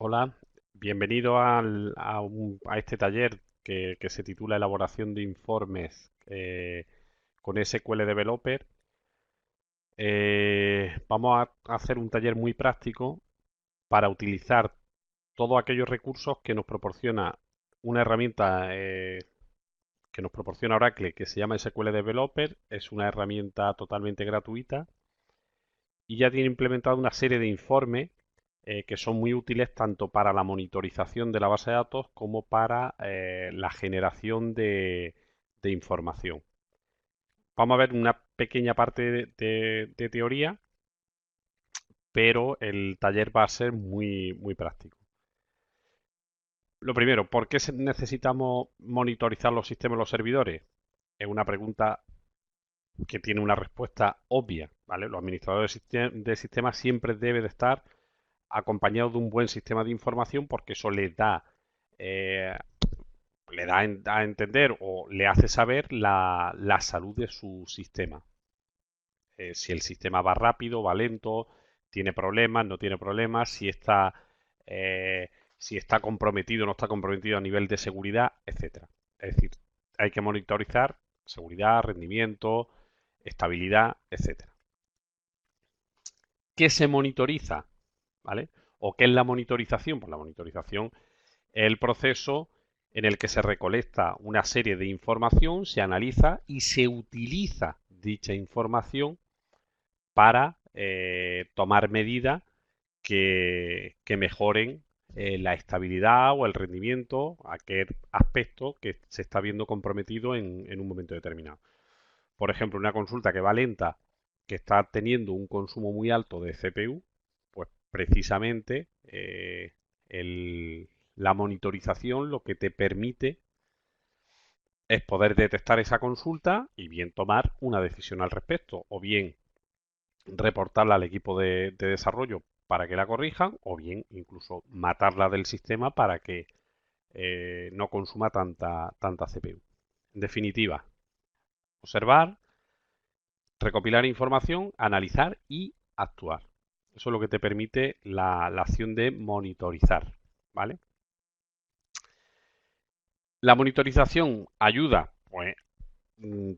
Hola, bienvenido a este taller que se titula Elaboración de informes con SQL Developer. Vamos a hacer un taller muy práctico para utilizar todos aquellos recursos que nos proporciona una herramienta que nos proporciona Oracle que se llama SQL Developer. Es una herramienta totalmente gratuita y ya tiene implementado una serie de informes que son muy útiles tanto para la monitorización de la base de datos como para la generación de información. Vamos a ver una pequeña parte de teoría, pero el taller va a ser muy práctico. Lo primero, ¿por qué necesitamos monitorizar los sistemas y los servidores? Es una pregunta que tiene una respuesta obvia, ¿vale? Los administradores de sistemas siempre deben de estar acompañados de un buen sistema de información porque eso eh, le da a entender o le hace saber la salud de su sistema. Si el sistema va rápido, va lento, tiene problemas, no tiene problemas, eh, si está comprometido o no está comprometido a nivel de seguridad, etcétera. Es decir, hay que monitorizar seguridad, rendimiento, estabilidad, etcétera. ¿Qué se monitoriza? ¿Vale? ¿O qué es la monitorización? Pues la monitorización es el proceso en el que se recolecta una serie de información, se analiza y se utiliza dicha información para tomar medidas que mejoren la estabilidad o el rendimiento, aquel aspecto que se está viendo comprometido en un momento determinado. Por ejemplo, una consulta que va lenta, que está teniendo un consumo muy alto de CPU, pues precisamente la monitorización lo que te permite es poder detectar esa consulta y bien tomar una decisión al respecto, o bien reportarla al equipo de desarrollo para que la corrijan, o bien incluso matarla del sistema para que no consuma tanta CPU. En definitiva, observar, recopilar información, analizar y actuar. Eso es lo que te permite la acción de monitorizar, ¿vale? La monitorización ayuda, pues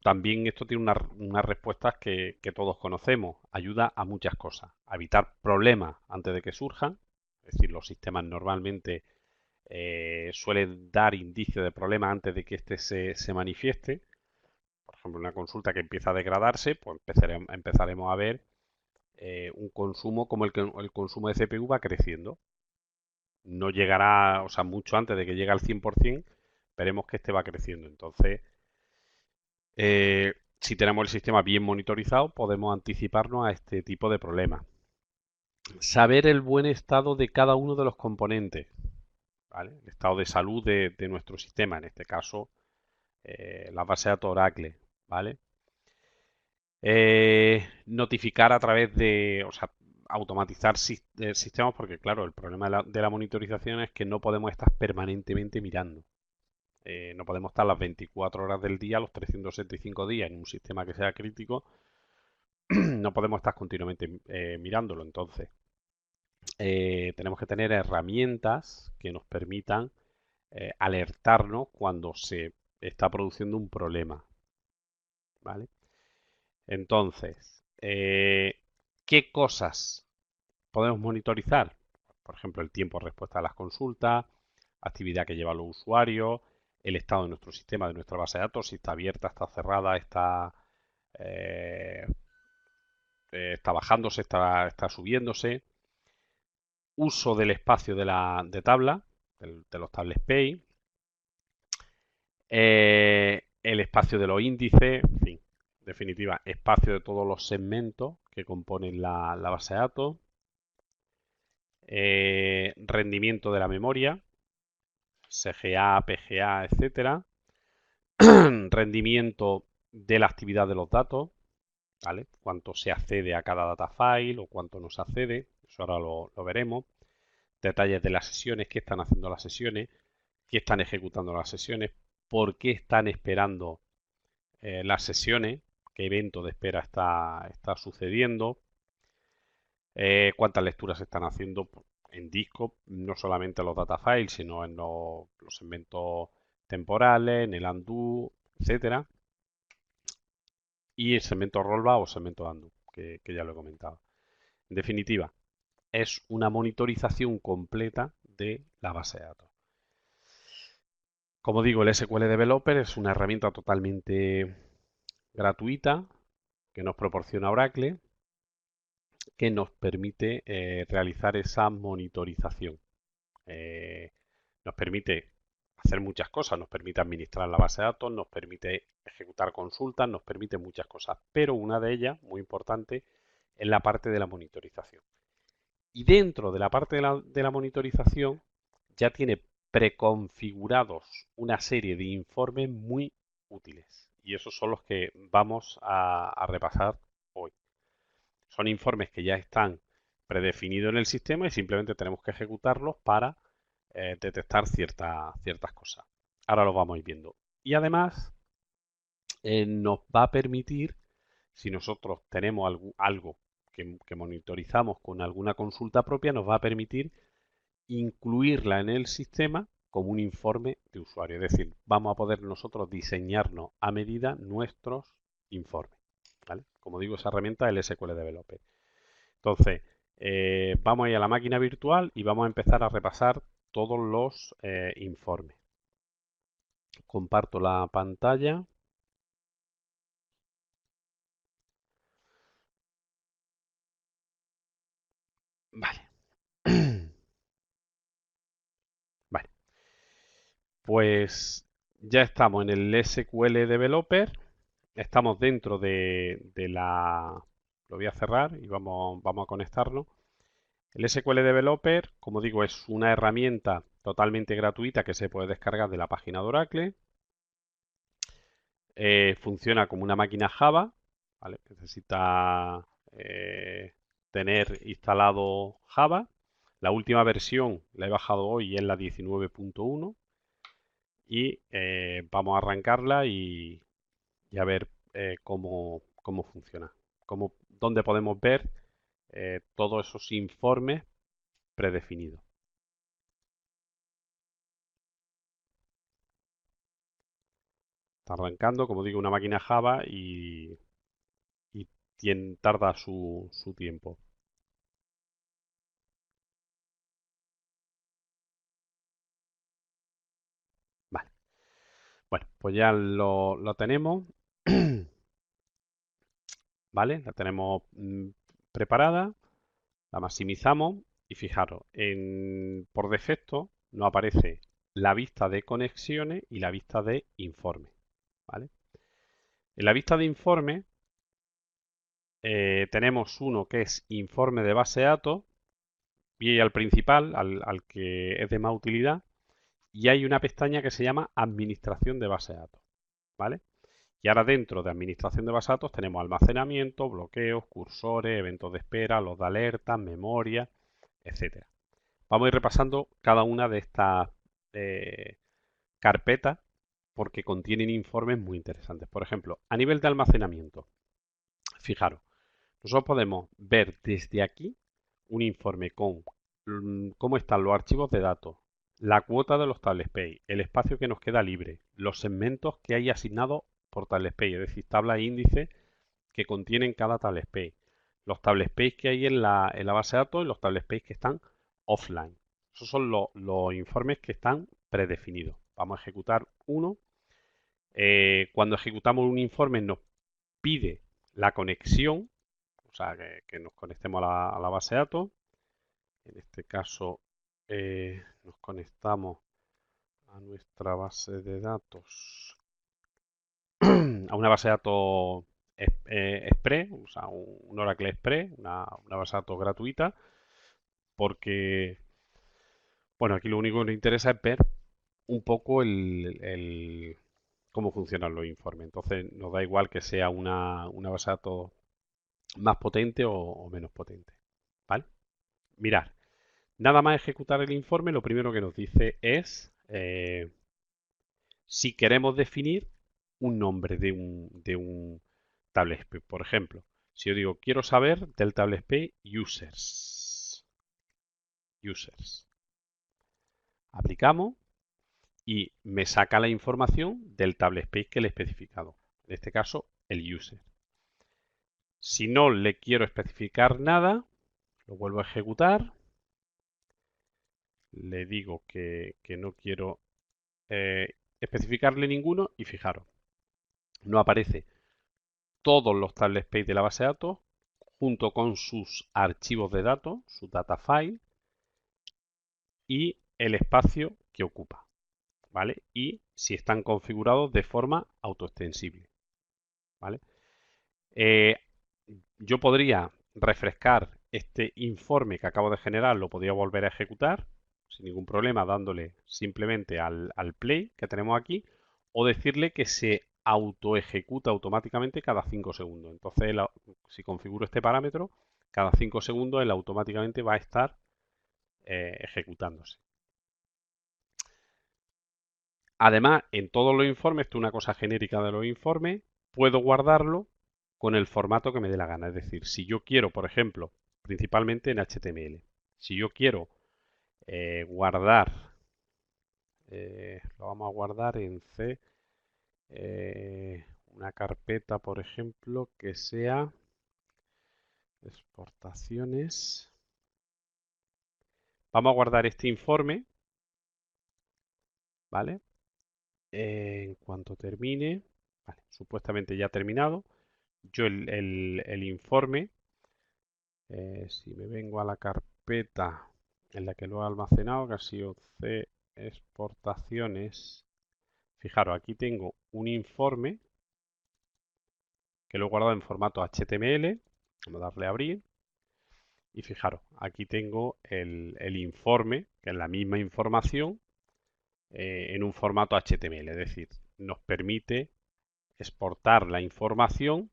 también esto tiene unas respuestas que todos conocemos. Ayuda a muchas cosas. A evitar problemas antes de que surjan. Es decir, los sistemas normalmente suelen dar indicios de problemas antes de que éste se manifieste. Por ejemplo, una consulta que empieza a degradarse, pues empezaremos a ver un consumo como el consumo de CPU va creciendo. No llegará, o sea, mucho antes de que llegue al 100%, veremos que este va creciendo. Entonces, si tenemos el sistema bien monitorizado, podemos anticiparnos a este tipo de problemas. Saber el buen estado de cada uno de los componentes, ¿vale? El estado de salud de nuestro sistema, en este caso, la base de datos Oracle, ¿vale? Notificar a través o sea, automatizar sistemas, porque claro, el problema de la monitorización es que no podemos estar permanentemente mirando. No podemos estar las 24 horas del día, los 365 días en un sistema que sea crítico, no podemos estar continuamente mirándolo. Entonces, tenemos que tener herramientas que nos permitan alertarnos cuando se está produciendo un problema, ¿vale? Entonces, ¿qué cosas podemos monitorizar? Por ejemplo, el tiempo de respuesta a las consultas, actividad que llevan los usuarios, el estado de nuestro sistema, de nuestra base de datos, si está abierta, está cerrada, eh, está bajándose, está subiéndose, uso del espacio de tabla, de los table space, el espacio de los índices, en fin, en definitiva, espacio de todos los segmentos que componen la base de datos, rendimiento de la memoria, CGA, PGA, etcétera, rendimiento de la actividad de los datos, ¿vale? Cuánto se accede a cada data file o cuánto no se accede, eso ahora lo veremos. Detalles de las sesiones, qué están haciendo las sesiones, qué están ejecutando las sesiones, por qué están esperando las sesiones, qué evento de espera está sucediendo, cuántas lecturas se están haciendo, en disco, no solamente los data files, sino en los segmentos temporales, en el undo, etcétera, y el segmento rollback o segmento undo, que ya lo he comentado. En definitiva, es una monitorización completa de la base de datos. Como digo, el SQL Developer es una herramienta totalmente gratuita que nos proporciona Oracle, que nos permite realizar esa monitorización. Nos permite hacer muchas cosas, nos permite administrar la base de datos, nos permite ejecutar consultas, nos permite muchas cosas, pero una de ellas, muy importante, es la parte de la monitorización. Y dentro de la parte de la monitorización ya tiene preconfigurados una serie de informes muy útiles. Y esos son los que vamos a repasar hoy. Son informes que ya están predefinidos en el sistema y simplemente tenemos que ejecutarlos para detectar ciertas cosas. Ahora lo vamos a ir viendo. Y además nos va a permitir, si nosotros tenemos algo que monitorizamos con alguna consulta propia, nos va a permitir incluirla en el sistema como un informe de usuario. Es decir, vamos a poder nosotros diseñarnos a medida nuestros informes. ¿Vale? Como digo, esa herramienta es el SQL Developer. Entonces, vamos a ir a la máquina virtual y vamos a empezar a repasar todos los informes. Comparto la pantalla. Vale. Vale. Pues ya estamos en el SQL Developer. Estamos dentro de la... Lo voy a cerrar y vamos a conectarnos. El SQL Developer, como digo, es una herramienta totalmente gratuita que se puede descargar de la página de Oracle. Funciona como una máquina Java, ¿vale? Necesita tener instalado Java. La última versión la he bajado hoy y es la 19.1 y vamos a arrancarla y a ver cómo funciona, dónde podemos ver todos esos informes predefinidos. Está arrancando, como digo, una máquina Java y tarda su tiempo. Vale. Bueno, pues ya lo tenemos. ¿Vale? La tenemos preparada, la maximizamos y fijaros, por defecto nos aparece la vista de conexiones y la vista de informe. ¿Vale? En la vista de informe tenemos uno que es informe de base de datos y al principal, al que es de más utilidad, y hay una pestaña que se llama Administración de base de datos. ¿Vale? Y ahora dentro de administración de base de datos tenemos almacenamiento, bloqueos, cursores, eventos de espera, los de alerta, memoria, etcétera. Vamos a ir repasando cada una de estas carpetas porque contienen informes muy interesantes. Por ejemplo, a nivel de almacenamiento, fijaros, nosotros podemos ver desde aquí un informe con cómo están los archivos de datos, la cuota de los tablespace, el espacio que nos queda libre, los segmentos que hay asignados por tablespace, es decir, tabla e índice que contienen cada tablespace, los tablespace que hay en la base de datos y los tablespace que están offline. Esos son los informes que están predefinidos. Vamos a ejecutar uno. Cuando ejecutamos un informe nos pide la conexión, o sea, que nos conectemos a la base de datos. En este caso nos conectamos a nuestra base de datos, a una base de datos Express, o sea, un Oracle Express, una base de datos gratuita, porque, bueno, aquí lo único que nos interesa es ver un poco cómo funcionan los informes. Entonces nos da igual que sea una base de datos más potente o menos potente. ¿Vale? Mirad, nada más ejecutar el informe, lo primero que nos dice es si queremos definir un nombre de un tablespace. Por ejemplo, si yo digo quiero saber del tablespace users. users. Aplicamos y me saca la información del tablespace que le he especificado. En este caso, el user. Si no le quiero especificar nada, lo vuelvo a ejecutar. Le digo que no quiero especificarle ninguno y fijaros, no aparece todos los tablespace de la base de datos junto con sus archivos de datos, su data file y el espacio que ocupa, ¿vale? Y si están configurados de forma autoextensible, ¿vale? Yo podría refrescar este informe que acabo de generar, lo podría volver a ejecutar sin ningún problema dándole simplemente al play que tenemos aquí o decirle que se autoejecuta automáticamente cada 5 segundos. Entonces, si configuro este parámetro, cada 5 segundos él automáticamente va a estar ejecutándose. Además, en todos los informes, esto es una cosa genérica de los informes, puedo guardarlo con el formato que me dé la gana. Es decir, si yo quiero, por ejemplo, principalmente en HTML, si yo quiero guardar, lo vamos a guardar en C, una carpeta, por ejemplo, que sea exportaciones. Vamos a guardar este informe, ¿vale? En cuanto termine, vale, supuestamente ya ha terminado, yo el informe, si me vengo a la carpeta en la que lo he almacenado, que ha sido C exportaciones, fijaros, aquí tengo un informe que lo he guardado en formato HTML, vamos a darle a abrir, y fijaros, aquí tengo el informe, que es la misma información, en un formato HTML, es decir, nos permite exportar la información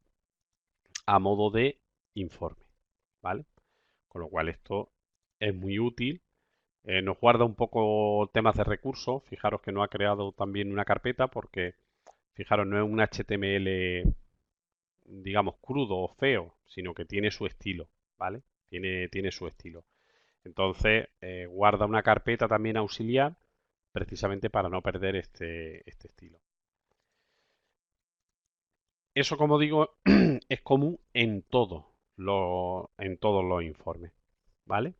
a modo de informe, ¿vale? Con lo cual esto es muy útil. Nos guarda un poco temas de recursos. Fijaros que no ha creado también una carpeta porque, fijaros, no es un HTML, digamos, crudo o feo, sino que tiene su estilo, ¿vale? Tiene su estilo. Entonces, guarda una carpeta también auxiliar precisamente para no perder este estilo. Eso, como digo, es común en todos los informes, ¿vale?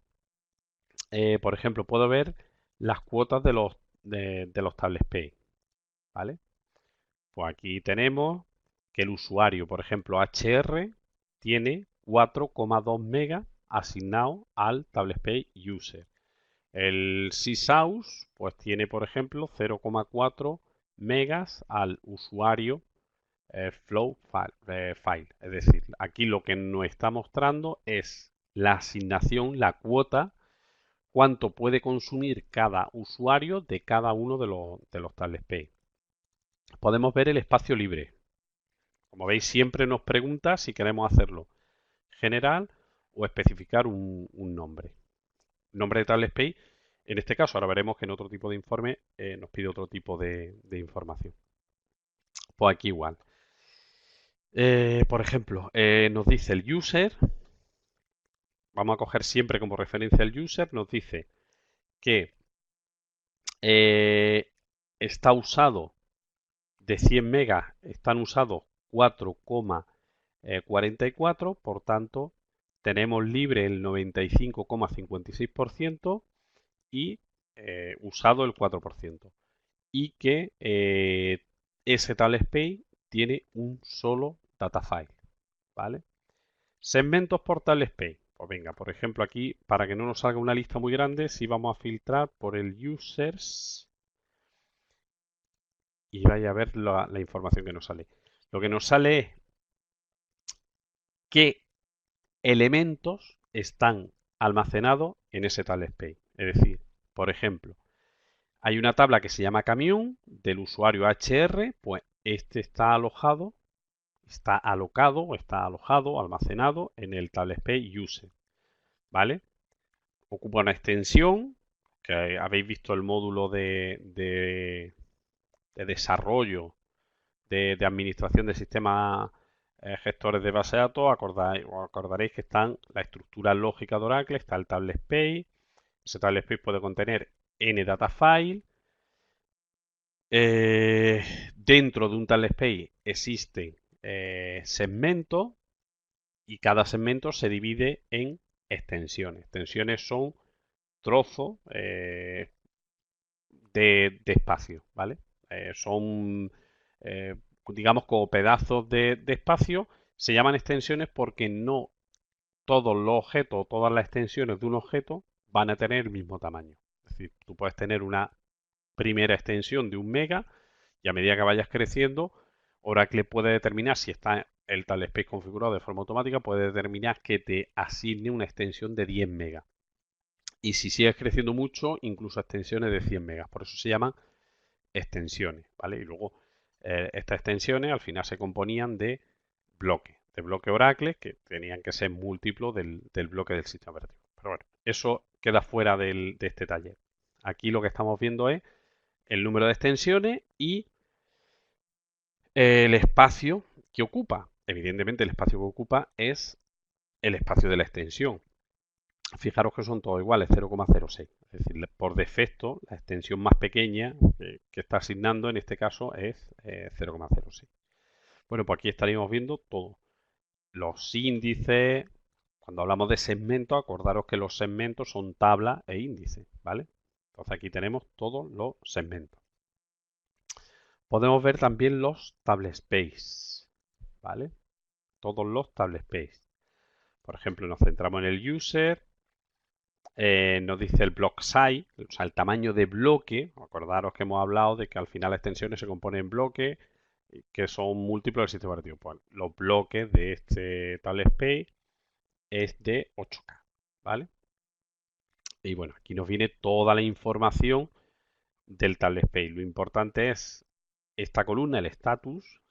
Por ejemplo, puedo ver las cuotas de los tablespace, ¿vale? Pues aquí tenemos que el usuario, por ejemplo, HR, tiene 4,2 megas asignado al tablespace user. El sysouse, pues tiene, por ejemplo, 0,4 megas al usuario flow file. Es decir, aquí lo que nos está mostrando es la asignación, la cuota, cuánto puede consumir cada usuario de cada uno de los tablespace. Podemos ver el espacio libre. Como veis, siempre nos pregunta si queremos hacerlo general o especificar un nombre. Nombre de tablespace. En este caso, ahora veremos que en otro tipo de informe nos pide otro tipo de información. Pues aquí igual. Por ejemplo, nos dice el user, vamos a coger siempre como referencia el user, nos dice que está usado de 100 megas, están usados 4,44, por tanto tenemos libre el 95,56% y usado el 4%. Y que ese tablespace tiene un solo data file, ¿vale? Segmentos por tablespace. Pues venga, por ejemplo aquí, para que no nos salga una lista muy grande, si vamos a filtrar por el users y vaya a ver la información que nos sale. Lo que nos sale es qué elementos están almacenados en ese tablespace. Es decir, por ejemplo, hay una tabla que se llama camión del usuario HR, pues este está alojado, está alocado o está alojado, almacenado en el tablespace user, ¿vale? Ocupa una extensión, que habéis visto el módulo de desarrollo de administración de sistemas gestores de base de datos. Acordaréis que están la estructura lógica de Oracle, está el tablespace, Ese table space puede contener n data file. Dentro de un table space existen segmentos y cada segmento se divide en extensiones. Extensiones son trozos de espacio, ¿vale? Son, eh, digamos, como pedazos de espacio. Se llaman extensiones porque no todos los objetos, todas las extensiones de un objeto van a tener el mismo tamaño. Es decir, tú puedes tener una primera extensión de 1 mega y a medida que vayas creciendo, Oracle puede determinar si está el table space configurado de forma automática, puede determinar que te asigne una extensión de 10 megas. Y si sigues creciendo mucho, incluso extensiones de 100 megas. Por eso se llaman extensiones, ¿vale? Y luego estas extensiones al final se componían de bloque Oracle, que tenían que ser múltiplos del bloque del sistema operativo. Pero bueno, eso queda fuera de este taller. Aquí lo que estamos viendo es el número de extensiones y el espacio que ocupa. Evidentemente el espacio que ocupa es el espacio de la extensión. Fijaros que son todos iguales, 0,06. Es decir, por defecto, la extensión más pequeña que está asignando en este caso es 0,06. Bueno, pues aquí estaríamos viendo todo. Los índices. Cuando hablamos de segmentos, acordaros que los segmentos son tabla e índice, ¿vale? Entonces aquí tenemos todos los segmentos. Podemos ver también los table space, ¿vale? Todos los table space. Por ejemplo, nos centramos en el user, nos dice el block size, o sea, el tamaño de bloque. Acordaros que hemos hablado de que al final las extensiones se componen en bloques que son múltiplos del sistema operativo. Pues los bloques de este table space es de 8K, ¿vale? Y bueno, aquí nos viene toda la información del table space. Lo importante es esta columna, el status.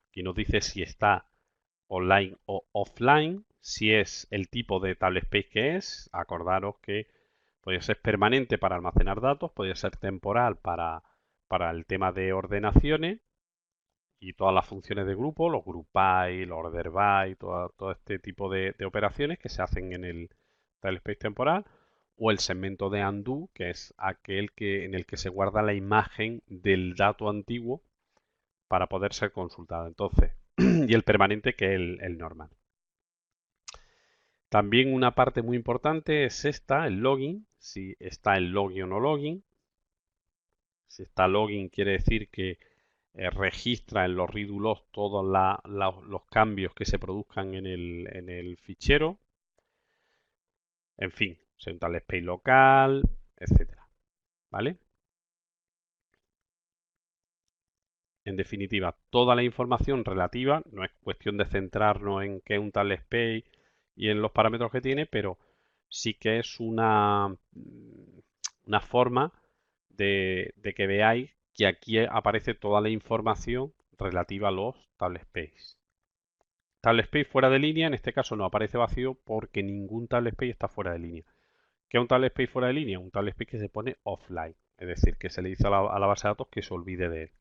Aquí nos dice si está online o offline, si es el tipo de table space que es. Acordaros que podría ser permanente para almacenar datos, podría ser temporal para el tema de ordenaciones y todas las funciones de grupo, los group by, los order by, todo este tipo de operaciones que se hacen en el table space temporal, o el segmento de undo, que es aquel en el que se guarda la imagen del dato antiguo para poder ser consultado. Entonces, y el permanente, que es el normal. También una parte muy importante es esta, el login, si está el login o no login. Si está login quiere decir que registra en los read logs todos los cambios que se produzcan en el fichero. En fin, un tal space local, etcétera. ¿Vale? En definitiva, toda la información relativa, no es cuestión de centrarnos en qué es un tal space y en los parámetros que tiene, pero sí que es una forma de que veáis que aquí aparece toda la información relativa a los table space. Table space fuera de línea, en este caso no aparece vacío porque ningún table space está fuera de línea. ¿Qué es un table space fuera de línea? Un table space que se pone offline, es decir, que se le dice a la base de datos que se olvide de él.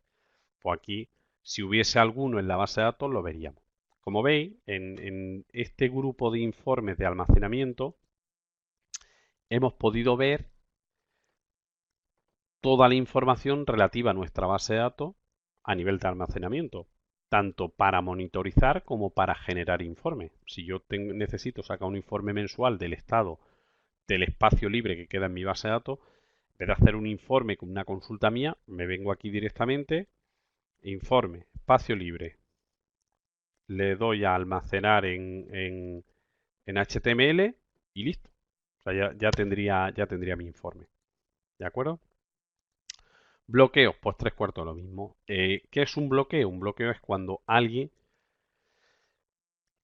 Pues aquí, si hubiese alguno en la base de datos, lo veríamos. Como veis, en este grupo de informes de almacenamiento hemos podido ver toda la información relativa a nuestra base de datos a nivel de almacenamiento, tanto para monitorizar como para generar informes. Si yo necesito sacar un informe mensual del estado del espacio libre que queda en mi base de datos, en vez de hacer un informe con una consulta mía, me vengo aquí directamente, informe, espacio libre, le doy a almacenar en HTML y listo. O sea, ya tendría mi informe. ¿De acuerdo? Bloqueos, pues 3/4 lo mismo. ¿Qué es un bloqueo? Un bloqueo es cuando alguien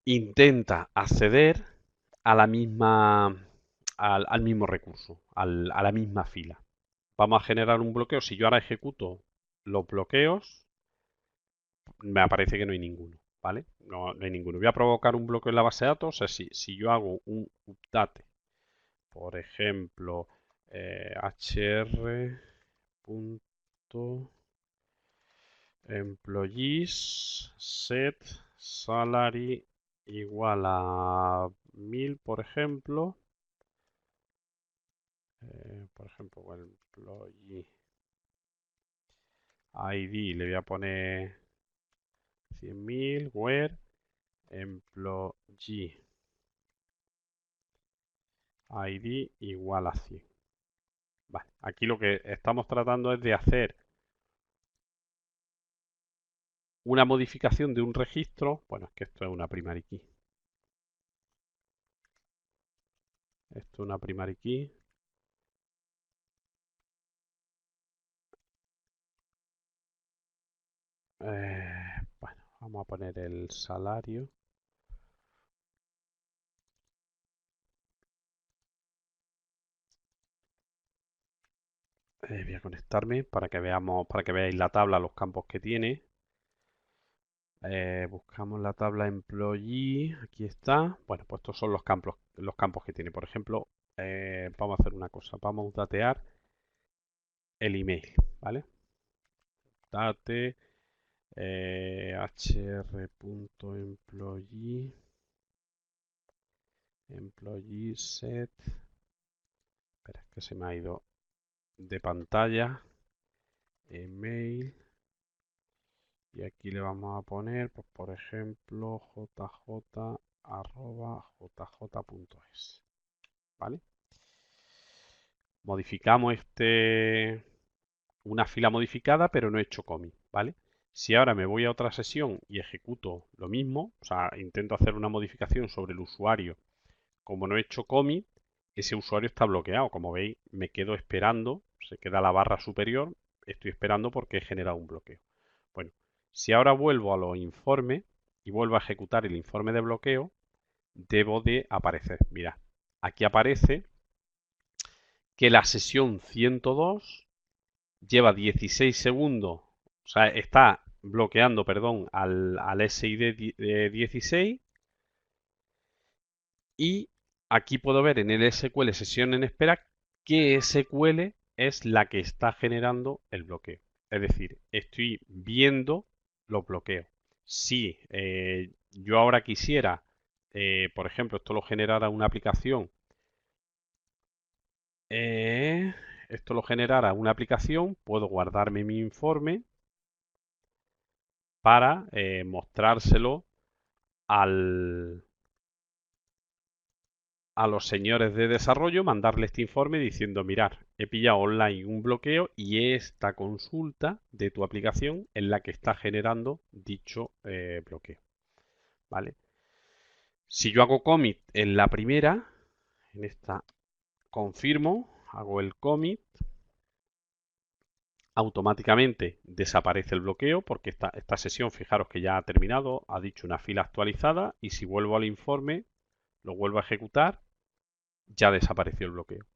intenta acceder a la misma, al mismo recurso, a la misma fila. Vamos a generar un bloqueo. Si yo ahora ejecuto los bloqueos, me aparece que no hay ninguno, ¿vale? No hay ninguno. Voy a provocar un bloqueo en la base de datos. O sea, si yo hago un update, por ejemplo, hr.employees set salary igual a 1000, por ejemplo, por ejemplo, con el employee ID le voy a poner 100.000, where employee ID igual a 100. Vale, aquí lo que estamos tratando es de hacer una modificación de un registro. Bueno, es que esto es una primary key. Esto es una primary key. Bueno, vamos a poner el salario. Voy a conectarme para que veamos, para que veáis la tabla, los campos que tiene. Buscamos la tabla employee, aquí está. Bueno, pues estos son los campos que tiene. Por ejemplo, vamos a hacer una cosa, vamos a datear el email, ¿vale? Date hr.employee employee set. Espera, que se me ha ido de pantalla. Email. Y aquí le vamos a poner, pues por ejemplo, jj@jj.es. ¿Vale? Modificamos una fila modificada, pero no he hecho commit, ¿vale? Si ahora me voy a otra sesión y ejecuto lo mismo, o sea, intento hacer una modificación sobre el usuario, como no he hecho commit, ese usuario está bloqueado. Como veis, me quedo esperando, se queda la barra superior, estoy esperando porque he generado un bloqueo. Bueno, si ahora vuelvo a los informes y vuelvo a ejecutar el informe de bloqueo, debo de aparecer. Mirad, aquí aparece que la sesión 102 lleva 16 segundos, o sea, está bloqueando, perdón, al SID 16, y aquí puedo ver en el SQL sesión en espera qué SQL es la que está generando el bloqueo. Es decir, estoy viendo los bloqueos. Si yo ahora quisiera, por ejemplo, esto lo generara una aplicación, eh, esto lo generara una aplicación, puedo guardarme mi informe para mostrárselo al, a los señores de desarrollo, mandarle este informe diciendo, mirar, he pillado online un bloqueo y esta consulta de tu aplicación es la que está generando dicho bloqueo. ¿Vale? Si yo hago commit en la primera, en esta confirmo, hago el commit, automáticamente desaparece el bloqueo porque esta sesión, fijaros que ya ha terminado, ha dicho una fila actualizada, y si vuelvo al informe, lo vuelvo a ejecutar, ya desapareció el bloqueo.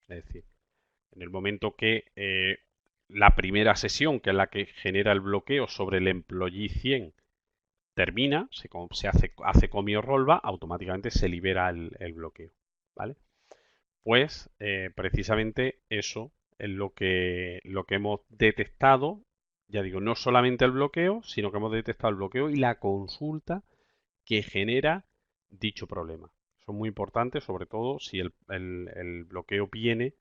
Es decir, en el momento que la primera sesión, que es la que genera el bloqueo sobre el employee 100, termina, se hace commit o rollback, automáticamente se libera el bloqueo. ¿Vale? Pues precisamente eso es lo que hemos detectado. Ya digo, no solamente el bloqueo, sino que hemos detectado el bloqueo y la consulta que genera dicho problema. Son muy importantes, sobre todo si el bloqueo viene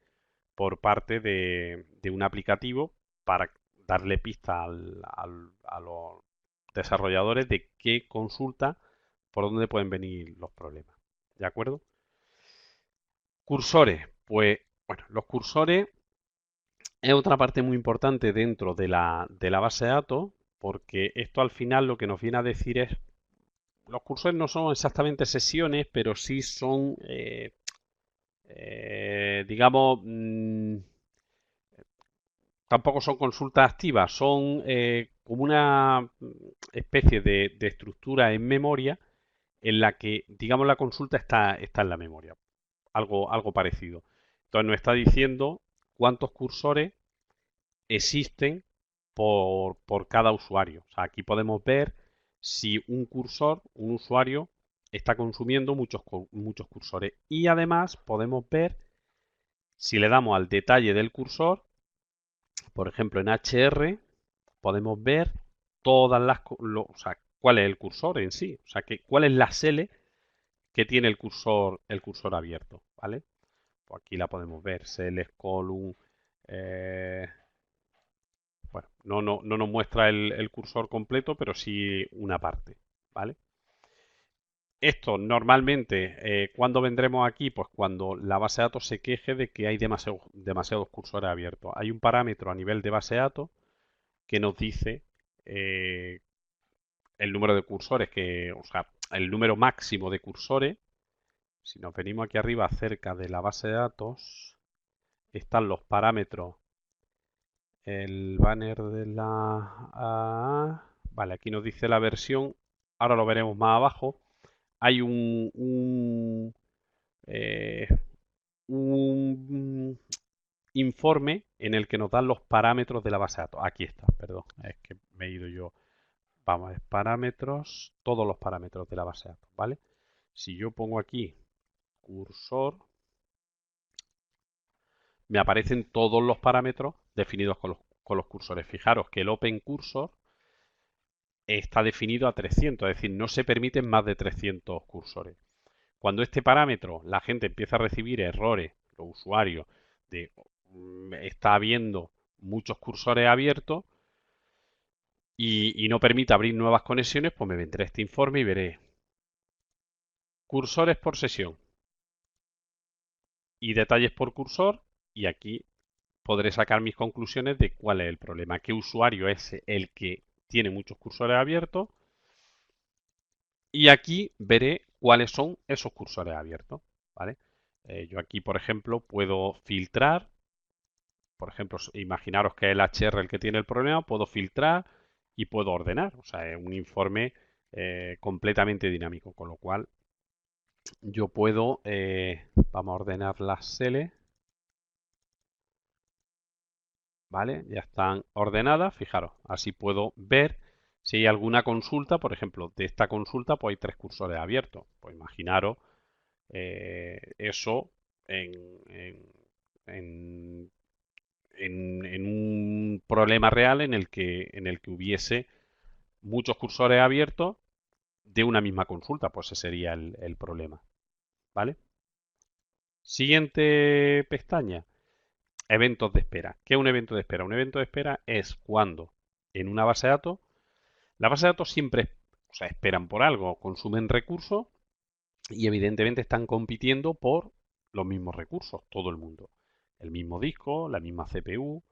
por parte de un aplicativo, para darle pista a los desarrolladores de qué consulta, por dónde pueden venir los problemas. ¿De acuerdo? Cursores. Pues bueno, los cursores es otra parte muy importante dentro de la base de datos, porque esto al final lo que nos viene a decir es, los cursores no son exactamente sesiones, pero sí son, digamos, tampoco son consultas activas, son como una especie de estructura en memoria en la que, digamos, la consulta está en la memoria. Algo parecido. Entonces nos está diciendo cuántos cursores existen por cada usuario. O sea, aquí podemos ver si un cursor, un usuario, está consumiendo muchos cursores. Y además podemos ver, si le damos al detalle del cursor, por ejemplo en HR, podemos ver todas o sea, cuál es el cursor en sí. O sea, cuál es la SELE que tiene el cursor abierto. ¿Vale? Pues aquí la podemos ver, CLS column. eh, bueno, no nos muestra el cursor completo, pero sí una parte, ¿vale? Esto normalmente, ¿cuándo vendremos aquí? Pues cuando la base de datos se queje de que hay demasiados cursores abiertos. Hay un parámetro a nivel de base de datos que nos dice eh, el número de cursores, o sea, el número máximo de cursores. Si nos venimos aquí arriba cerca de la base de datos, están los parámetros. El banner de vale, aquí nos dice la versión. Ahora lo veremos más abajo. Hay eh, un informe en el que nos dan los parámetros de la base de datos. Aquí está, perdón, es que me he ido yo. Vamos a ver, parámetros, todos los parámetros de la base de datos, ¿vale? Si yo pongo aquí cursor, me aparecen todos los parámetros definidos con los cursores. Fijaros que el Open Cursor está definido a 300, es decir, no se permiten más de 300 cursores. Cuando este parámetro, la gente empieza a recibir errores, los usuarios, de está habiendo muchos cursores abiertos y no permite abrir nuevas conexiones, pues me vendré este informe y veré cursores por sesión y detalles por cursor, y aquí podré sacar mis conclusiones de cuál es el problema, qué usuario es el que tiene muchos cursores abiertos, y aquí veré cuáles son esos cursores abiertos, ¿vale? Yo aquí, por ejemplo, puedo filtrar. Por ejemplo, imaginaros que es el HR el que tiene el problema, puedo filtrar y puedo ordenar. O sea, es un informe completamente dinámico, con lo cual yo puedo, vamos a ordenar las celdas, ¿vale? Ya están ordenadas, fijaros, así puedo ver si hay alguna consulta, por ejemplo, de esta consulta pues hay 3 cursores abiertos. Pues imaginaros eso en, en, en en un problema real en el que hubiese muchos cursores abiertos de una misma consulta, pues ese sería el problema, ¿vale? Siguiente pestaña, eventos de espera. ¿Qué es un evento de espera? Un evento de espera es cuando en una base de datos, la base de datos siempre, o sea, esperan por algo, consumen recursos y evidentemente están compitiendo por los mismos recursos, todo el mundo. El mismo disco, la misma CPU.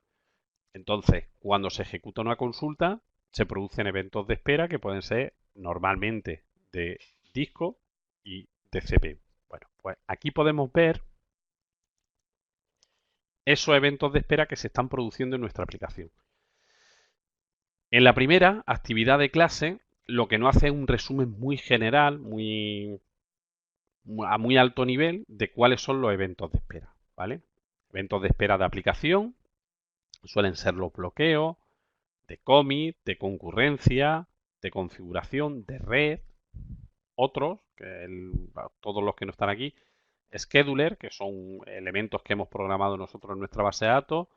Entonces, cuando se ejecuta una consulta, se producen eventos de espera que pueden ser normalmente de disco y de CPU. Bueno, pues aquí podemos ver esos eventos de espera que se están produciendo en nuestra aplicación. En la primera actividad de clase, lo que nos hace es un resumen muy general, a muy alto nivel, de cuáles son los eventos de espera, ¿vale? Eventos de espera de aplicación suelen ser los bloqueos, de commit, de concurrencia, de configuración, de red, otros, todos los que no están aquí, scheduler, que son elementos que hemos programado nosotros en nuestra base de datos,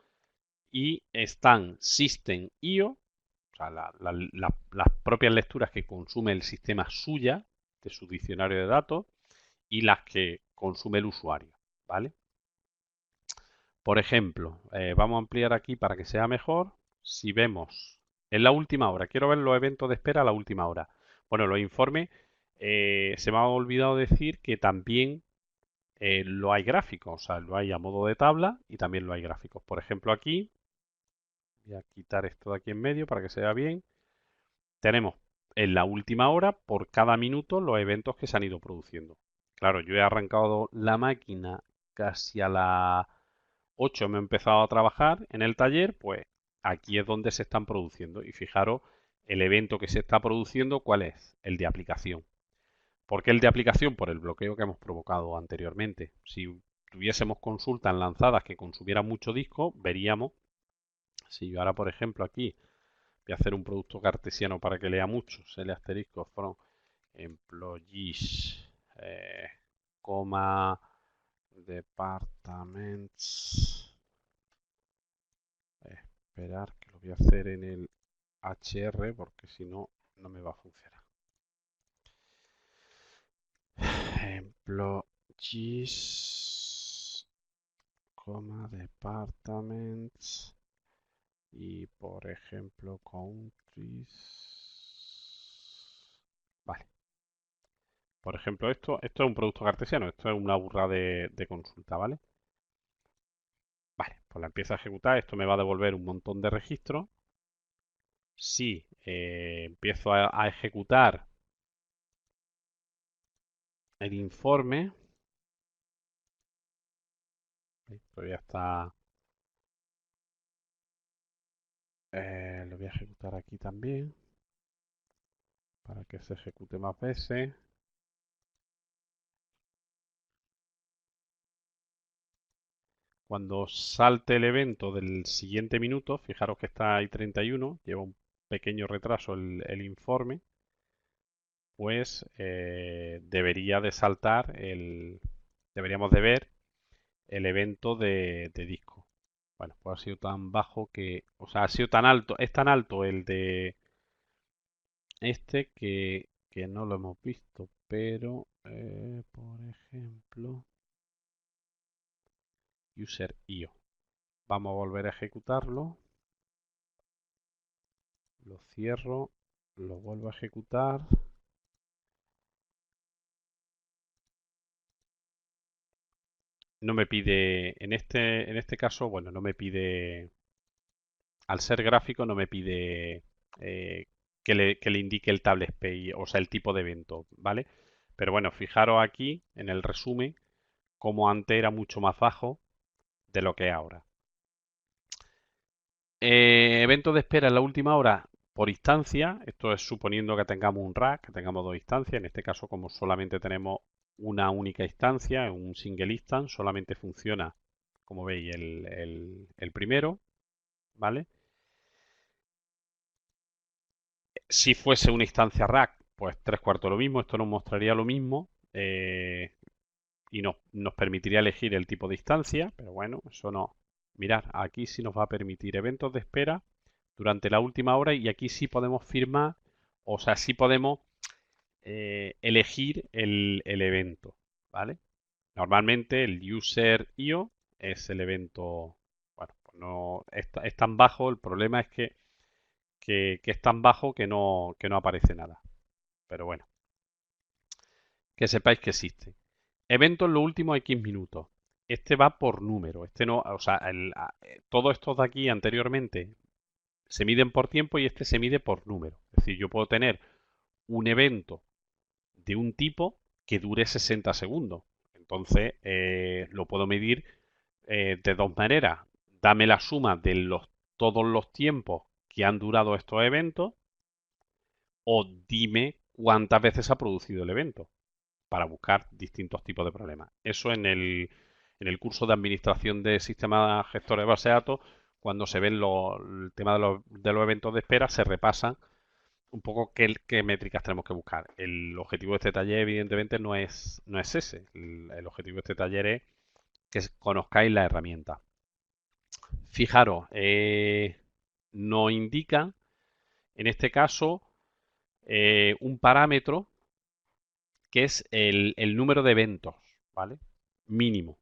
y están system.io, o sea, las propias lecturas que consume el sistema suya de su diccionario de datos y las que consume el usuario, ¿vale? Por ejemplo, vamos a ampliar aquí para que sea mejor. Si vemos en la última hora, quiero ver los eventos de espera a la última hora. Bueno, los informes, se me ha olvidado decir que también lo hay gráficos, o sea, lo hay a modo de tabla y también lo hay gráficos. Por ejemplo, aquí, voy a quitar esto de aquí en medio para que se vea bien. Tenemos en la última hora, por cada minuto, los eventos que se han ido produciendo. Claro, yo he arrancado la máquina casi a la 8 me he empezado a trabajar en el taller, pues aquí es donde se están produciendo. Y fijaros, el evento que se está produciendo, ¿cuál es? El de aplicación. ¿Por qué el de aplicación? Por el bloqueo que hemos provocado anteriormente. Si tuviésemos consultas lanzadas que consumieran mucho disco, veríamos, si yo ahora, por ejemplo, aquí voy a hacer un producto cartesiano para que lea mucho, sele asterisco from employees, coma, departments. Esperar que lo voy a hacer en el HR porque si no, no me va a funcionar. Employees departments y por ejemplo countries. Vale. Por ejemplo, esto es un producto cartesiano, esto es una burra de consulta, ¿vale? Vale, pues la empiezo a ejecutar, esto me va a devolver un montón de registros. Si empiezo a ejecutar el informe, esto ya está, lo voy a ejecutar aquí también, para que se ejecute más veces. Cuando salte el evento del siguiente minuto, fijaros que está ahí 31, lleva un pequeño retraso el informe, pues debería de saltar deberíamos de ver el evento de disco. Bueno, pues ha sido tan bajo que, o sea, ha sido tan alto, es tan alto el de que no lo hemos visto, pero por ejemplo, user.io. Vamos a volver a ejecutarlo, lo cierro, lo vuelvo a ejecutar. No me pide, en este caso, bueno, no me pide, al ser gráfico, no me pide que le indique el table space, o sea, el tipo de evento, ¿vale? Pero bueno, fijaros aquí en el resumen como antes era mucho más bajo de lo que es ahora. Eventos de espera en la última hora por instancia, esto es suponiendo que tengamos un rack, que tengamos dos instancias, en este caso como solamente tenemos una única instancia, un single instance, solamente funciona, como veis, el primero, ¿vale? Si fuese una instancia rack, pues tres cuartos lo mismo, esto nos mostraría lo mismo y nos permitiría elegir el tipo de instancia, pero bueno, eso no. Mirad, aquí sí nos va a permitir eventos de espera durante la última hora y aquí sí podemos firmar, o sea, sí podemos elegir el evento, ¿vale? Normalmente el user IO es el evento, bueno, pues no es tan bajo, el problema es que es tan bajo que no aparece nada. Pero bueno, que sepáis que existe. Evento en los últimos X minutos. Este va por número. Este no, o sea, todos estos de aquí anteriormente se miden por tiempo y este se mide por número. Es decir, yo puedo tener un evento de un tipo que dure 60 segundos. Entonces, lo puedo medir de dos maneras. Dame la suma de todos los tiempos que han durado estos eventos o dime cuántas veces ha producido el evento para buscar distintos tipos de problemas. Eso en el curso de administración de sistemas gestores de base de datos, cuando se ven el tema de los eventos de espera, se repasan un poco qué métricas tenemos que buscar. El objetivo de este taller, evidentemente, no es ese. El objetivo de este taller es que conozcáis la herramienta. Fijaros, nos indica, en este caso, un parámetro que es el número de eventos, ¿vale? Mínimo.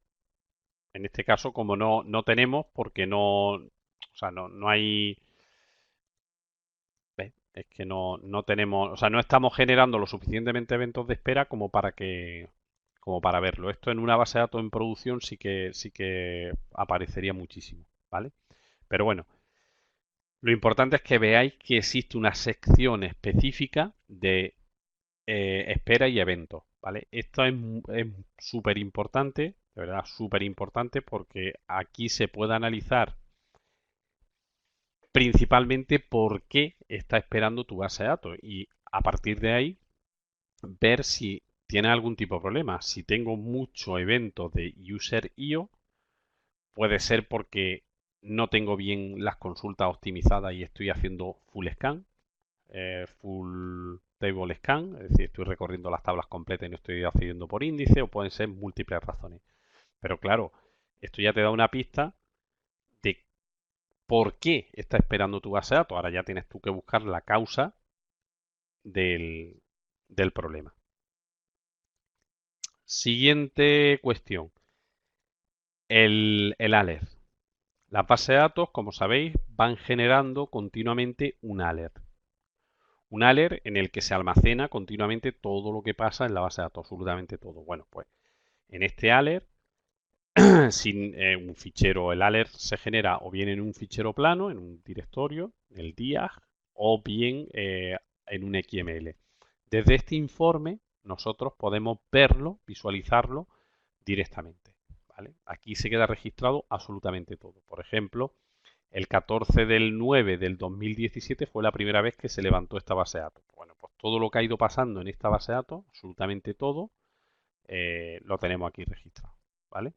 En este caso, como no tenemos, porque o sea, no hay, ¿ves? Es que no tenemos, o sea, no estamos generando lo suficientemente eventos de espera como para verlo. Esto en una base de datos en producción sí que aparecería muchísimo, ¿vale? Pero bueno, lo importante es que veáis que existe una sección específica de espera y eventos, ¿vale? Esto es súper importante, de verdad, súper importante porque aquí se puede analizar principalmente por qué está esperando tu base de datos y a partir de ahí ver si tiene algún tipo de problema. Si tengo mucho evento de user IO, puede ser porque no tengo bien las consultas optimizadas y estoy haciendo full scan, full table scan, es decir, estoy recorriendo las tablas completas y no estoy accediendo por índice, o pueden ser múltiples razones. Pero claro, esto ya te da una pista de por qué está esperando tu base de datos. Ahora ya tienes tú que buscar la causa del problema. Siguiente cuestión. el alert. Las bases de datos, como sabéis, van generando continuamente un alert. Un alert en el que se almacena continuamente todo lo que pasa en la base de datos, absolutamente todo. Bueno, pues en este alert, sin un fichero, el alert se genera o bien en un fichero plano, en un directorio, el diag, o bien en un XML. Desde este informe nosotros podemos verlo, visualizarlo directamente. ¿Vale? Aquí se queda registrado absolutamente todo. Por ejemplo, el 14 del 9 del 2017 fue la primera vez que se levantó esta base de datos. Bueno, pues todo lo que ha ido pasando en esta base de datos, absolutamente todo, lo tenemos aquí registrado. ¿Vale?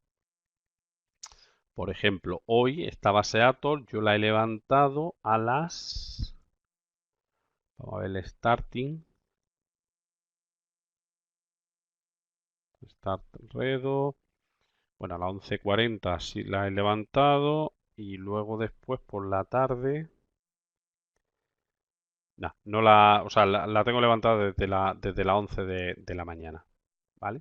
Por ejemplo, hoy esta base de datos yo la he levantado a las... Vamos a ver el starting. Start redo. Bueno, a las 11:40 sí la he levantado y luego después por la tarde... No, no la, o sea, la tengo levantada desde la 11 de la mañana, ¿vale?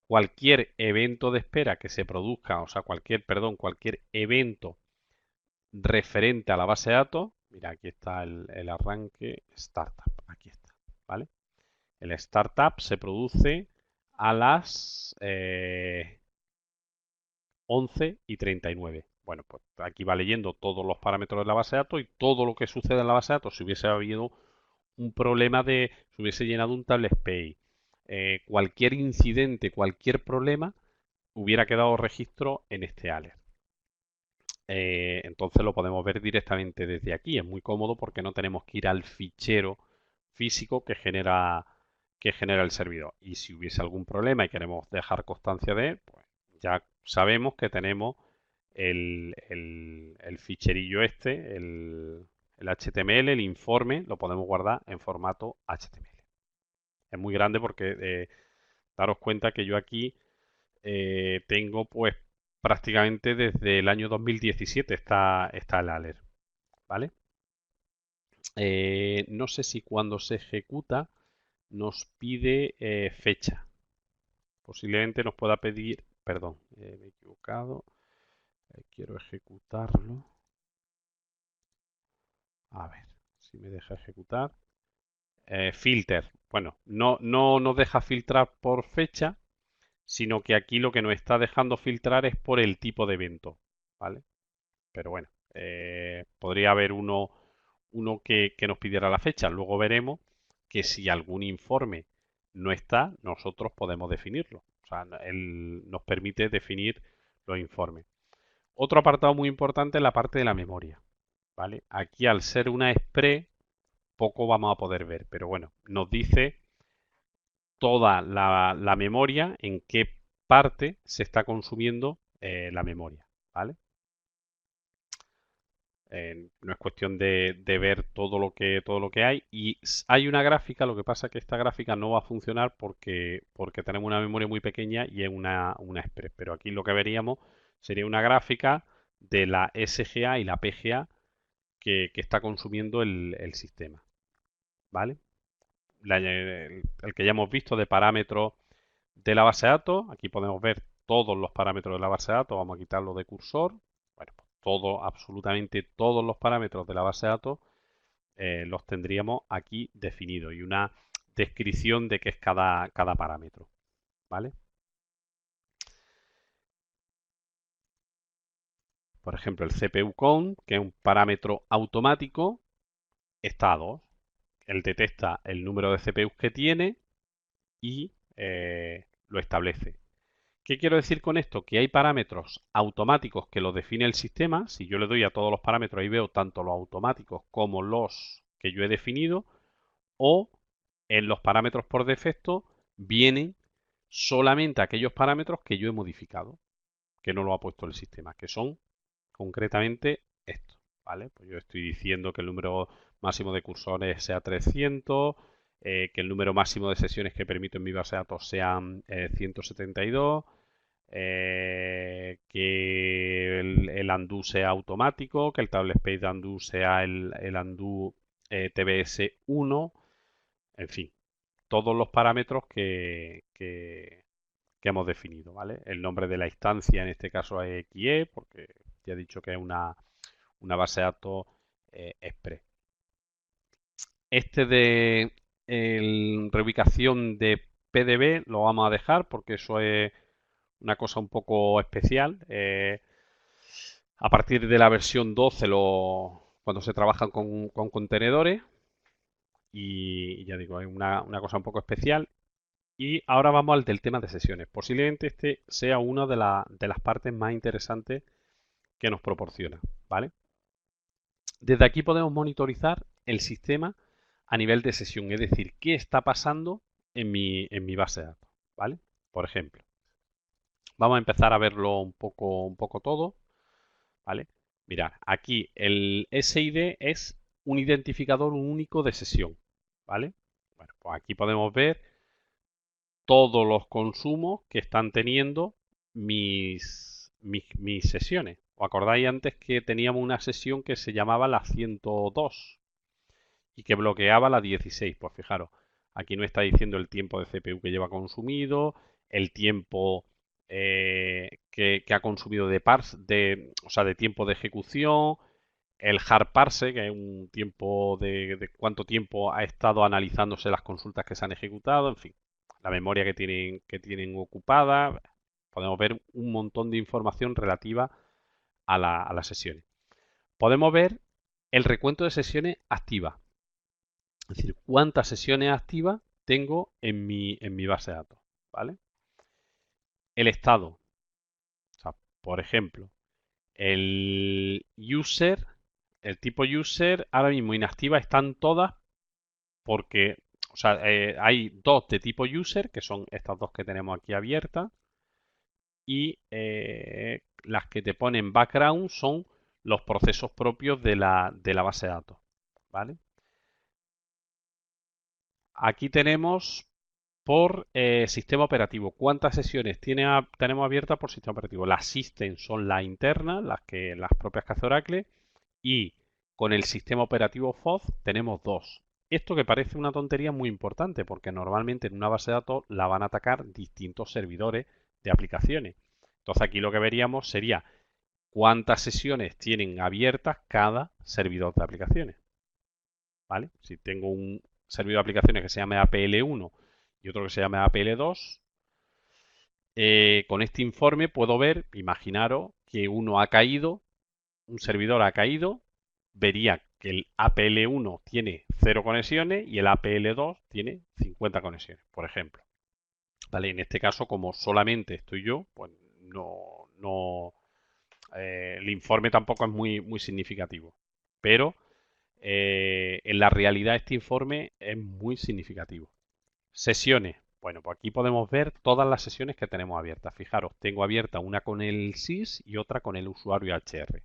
Cualquier evento de espera que se produzca, o sea, cualquier evento referente a la base de datos, mira, aquí está el arranque startup, aquí está, ¿vale? El startup se produce a las 11:39. Bueno, pues aquí va leyendo todos los parámetros de la base de datos y todo lo que sucede en la base de datos. Si hubiese habido un problema se hubiese llenado un table SPI, cualquier incidente, cualquier problema, hubiera quedado registro en este alert. Entonces lo podemos ver directamente desde aquí. Es muy cómodo porque no tenemos que ir al fichero físico que genera el servidor. Y si hubiese algún problema y queremos dejar constancia de él, pues ya sabemos que tenemos el ficherillo este, el HTML, el informe, lo podemos guardar en formato HTML. Es muy grande porque daros cuenta que yo aquí tengo pues prácticamente desde el año 2017 está el alert, ¿vale? No sé si cuando se ejecuta nos pide fecha. Posiblemente nos pueda pedir, perdón, me he equivocado, quiero ejecutarlo. A ver si me deja ejecutar. Filter. Bueno, no nos deja filtrar por fecha, sino que aquí lo que nos está dejando filtrar es por el tipo de evento, ¿vale? Pero bueno, podría haber uno que nos pidiera la fecha. Luego veremos que si algún informe no está, nosotros podemos definirlo. O sea, él nos permite definir los informes. Otro apartado muy importante es la parte de la memoria, ¿vale? Aquí al ser una expre, poco vamos a poder ver, pero bueno, nos dice toda la memoria, en qué parte se está consumiendo la memoria, ¿vale? No es cuestión de ver todo lo que hay. Y hay una gráfica, lo que pasa es que esta gráfica no va a funcionar porque tenemos una memoria muy pequeña y es una Express. Pero aquí lo que veríamos sería una gráfica de la SGA y la PGA que está consumiendo el sistema. ¿Vale? El que ya hemos visto de parámetros de la base de datos. Aquí podemos ver todos los parámetros de la base de datos. Vamos a quitarlo de cursor. Bueno, pues absolutamente todos los parámetros de la base de datos los tendríamos aquí definidos y una descripción de qué es cada parámetro. ¿Vale? Por ejemplo, el CPU count, que es un parámetro automático, está a 2. Él detecta el número de CPUs que tiene y lo establece. ¿Qué quiero decir con esto? Que hay parámetros automáticos que los define el sistema. Si yo le doy a todos los parámetros, ahí veo tanto los automáticos como los que yo he definido. O en los parámetros por defecto vienen solamente aquellos parámetros que yo he modificado, que no lo ha puesto el sistema, que son concretamente estos. ¿Vale? Pues yo estoy diciendo que el número máximo de cursores sea 300, que el número máximo de sesiones que permito en mi base de datos sean 172, que el undo sea automático, que el table space de undo sea el undo TBS 1, en fin, todos los parámetros que hemos definido, ¿vale? El nombre de la instancia en este caso es XE, porque ya he dicho que es una base de datos express. Este de reubicación de PDB lo vamos a dejar porque eso es una cosa un poco especial. A partir de la versión 12, cuando se trabajan con contenedores, y ya digo, es una cosa un poco especial. Y ahora vamos al del tema de sesiones. Posiblemente este sea una de las partes más interesantes que nos proporciona, ¿vale? Desde aquí podemos monitorizar el sistema a nivel de sesión, es decir, qué está pasando en mi base de datos, ¿vale? Por ejemplo, vamos a empezar a verlo un poco todo, ¿vale? Mirad, aquí el SID es un identificador único de sesión, ¿vale? Bueno, pues aquí podemos ver todos los consumos que están teniendo mis sesiones. ¿Os acordáis antes que teníamos una sesión que se llamaba la 102 y que bloqueaba la 16? Pues fijaros, aquí nos está diciendo el tiempo de CPU que lleva consumido, el tiempo que ha consumido o sea, de tiempo de ejecución, el hard parse, que es un tiempo de cuánto tiempo ha estado analizándose las consultas que se han ejecutado, en fin, la memoria que tienen ocupada. Podemos ver un montón de información relativa a las sesiones. Podemos ver el recuento de sesiones activas, es decir, cuántas sesiones activas tengo en mi base de datos, ¿vale? El estado, o sea, por ejemplo, el user, el tipo user, ahora mismo inactiva están todas porque, o sea, hay dos de tipo user, que son estas dos que tenemos aquí abiertas, y las que te ponen background son los procesos propios de la base de datos, ¿vale? Aquí tenemos por sistema operativo. ¿Cuántas sesiones tenemos abiertas por sistema operativo? Las system son las internas, las propias que hace Oracle, y con el sistema operativo FOZ tenemos dos. Esto que parece una tontería muy importante, porque normalmente en una base de datos la van a atacar distintos servidores de aplicaciones. Entonces aquí lo que veríamos sería cuántas sesiones tienen abiertas cada servidor de aplicaciones, ¿vale? Si tengo un servidor de aplicaciones que se llame APL1 y otro que se llame APL2, con este informe puedo ver, imaginaros que uno ha caído, un servidor ha caído, vería que el APL1 tiene 0 conexiones y el APL2 tiene 50 conexiones, por ejemplo. ¿Vale? En este caso, como solamente estoy yo, pues el informe tampoco es muy significativo. Pero en la realidad este informe es muy significativo. Sesiones. Bueno, pues aquí podemos ver todas las sesiones que tenemos abiertas. Fijaros, tengo abierta una con el SYS y otra con el usuario HR.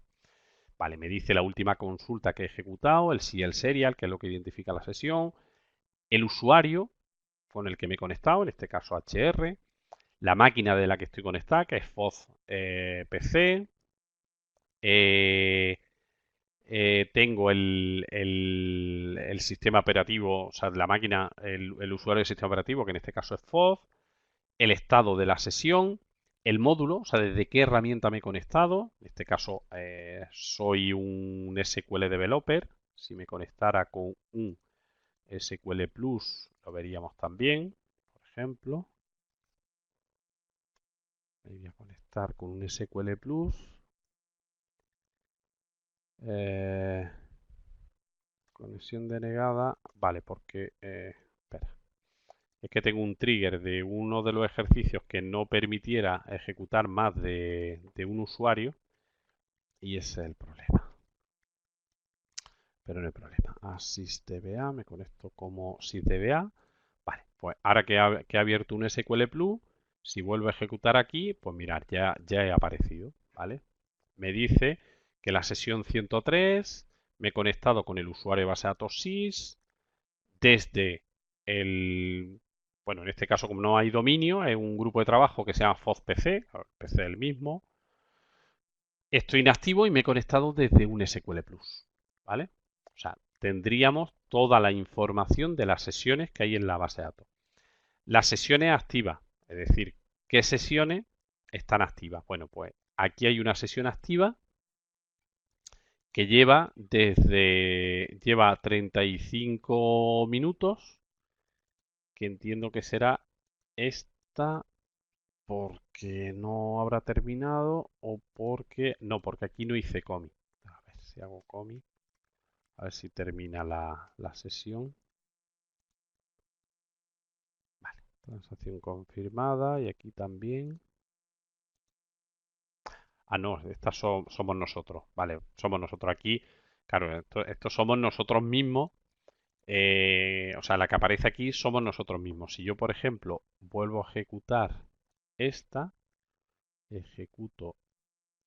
Vale, me dice la última consulta que he ejecutado, el CL serial, que es lo que identifica la sesión, el usuario con el que me he conectado, en este caso HR, la máquina de la que estoy conectada, que es FOZ PC, tengo el sistema operativo, o sea, la máquina, el usuario del sistema operativo, que en este caso es FOZ, el estado de la sesión, el módulo, o sea, desde qué herramienta me he conectado. En este caso, soy un SQL Developer. Si me conectara con un SQL Plus, lo veríamos también. Por ejemplo, me voy a conectar con un SQL Plus. Eh, conexión denegada. Vale, porque... espera. Es que tengo un trigger de uno de los ejercicios que no permitiera ejecutar más de un usuario. Y ese es el problema. Pero no hay problema. AsysDBA, me conecto como SysDBA. Vale, pues ahora que he abierto un SQL Plus, si vuelvo a ejecutar aquí, pues mirad, ya he aparecido, ¿vale? Me dice que la sesión 103, me he conectado con el usuario de base de datos SYS, desde el... Bueno, en este caso, como no hay dominio, es un grupo de trabajo que se llama FOZPC, el PC es el mismo. Estoy inactivo y me he conectado desde un SQL Plus, ¿vale? O sea, tendríamos toda la información de las sesiones que hay en la base de datos. Las sesiones activas, es decir, qué sesiones están activas. Bueno, pues aquí hay una sesión activa que lleva 35 minutos, que entiendo que será esta porque no habrá terminado o porque... No, porque aquí no hice commit. A ver si hago commit. A ver si termina la sesión. Vale, transacción confirmada y aquí también. Ah, no, estas somos nosotros. Vale, somos nosotros aquí. Claro, esto somos nosotros mismos. O sea, la que aparece aquí somos nosotros mismos. Si yo, por ejemplo, vuelvo a ejecutar esta, ejecuto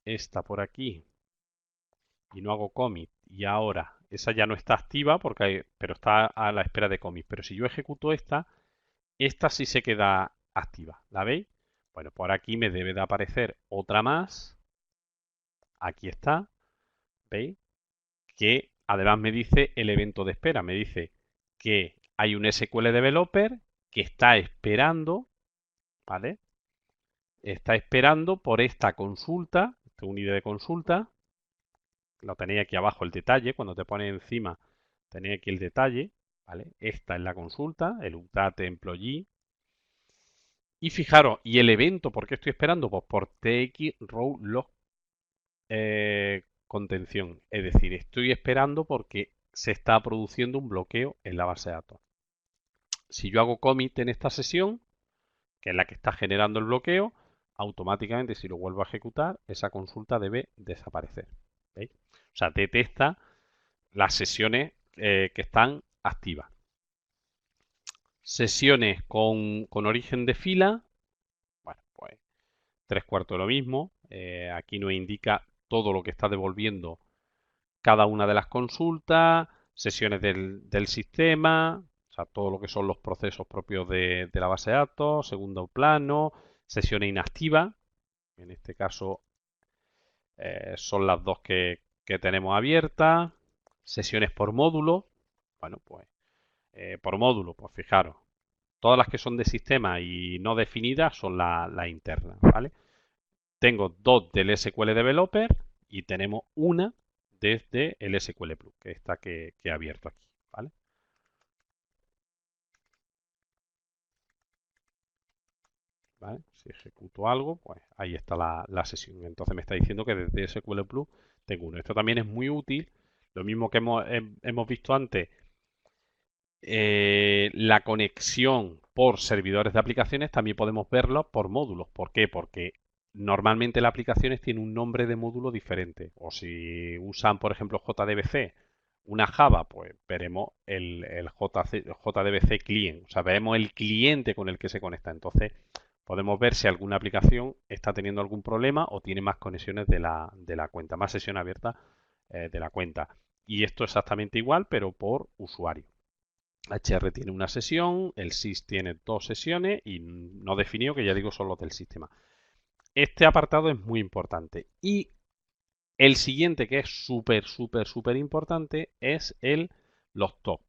esta por aquí y no hago commit y ahora esa ya no está activa pero está a la espera de commit. Pero si yo ejecuto esta sí se queda activa. ¿La veis? Bueno, por aquí me debe de aparecer otra más. Aquí está. ¿Veis? Que además me dice el evento de espera. Me dice que hay un SQL Developer que está esperando, ¿vale? Está esperando por esta consulta, este un ID de consulta. Lo tenéis aquí abajo el detalle, cuando te pones encima tenéis aquí el detalle, ¿vale? Esta es la consulta, el update employee. Y fijaros, y el evento, ¿por qué estoy esperando? Pues por TX row log contención. Es decir, estoy esperando porque se está produciendo un bloqueo en la base de datos. Si yo hago commit en esta sesión, que es la que está generando el bloqueo, automáticamente si lo vuelvo a ejecutar, esa consulta debe desaparecer. ¿Veis? O sea, detecta las sesiones que están activas. Sesiones con origen de fila, bueno, pues 3/4 de lo mismo. Aquí nos indica todo lo que está devolviendo cada una de las consultas, sesiones del sistema, o sea, todo lo que son los procesos propios de la base de datos, segundo plano, sesiones inactivas, en este caso son las dos que tenemos abiertas, sesiones por módulo, bueno, pues por módulo, pues fijaros, todas las que son de sistema y no definidas son las internas, ¿vale? Tengo dos del SQL Developer y tenemos una desde el SQL Plus, que es esta que he abierto aquí, ¿vale? ¿Vale? Si ejecuto algo, pues ahí está la sesión. Entonces me está diciendo que desde SQL Plus tengo uno. Esto también es muy útil. Lo mismo que hemos visto antes, la conexión por servidores de aplicaciones también podemos verlo por módulos. ¿Por qué? Porque normalmente las aplicaciones tienen un nombre de módulo diferente. O si usan, por ejemplo, JDBC, una Java, pues veremos el JDBC client. O sea, veremos el cliente con el que se conecta. Entonces, podemos ver si alguna aplicación está teniendo algún problema o tiene más conexiones de la cuenta, más sesión abierta de la cuenta. Y esto exactamente igual, pero por usuario. HR tiene una sesión, el SIS tiene dos sesiones y no definido, que ya digo son los del sistema. Este apartado es muy importante. Y el siguiente, que es súper importante, es los top.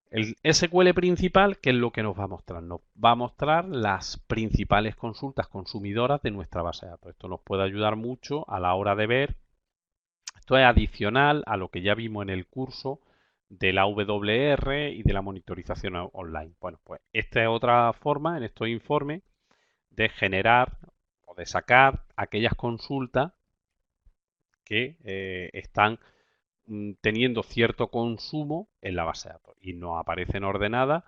El SQL principal, ¿qué es lo que nos va a mostrar? Nos va a mostrar las principales consultas consumidoras de nuestra base de datos. Esto nos puede ayudar mucho a la hora de ver. Esto es adicional a lo que ya vimos en el curso de la WR y de la monitorización online. Bueno, pues esta es otra forma en estos informes de generar o de sacar aquellas consultas que están teniendo cierto consumo en la base de datos y nos aparecen ordenadas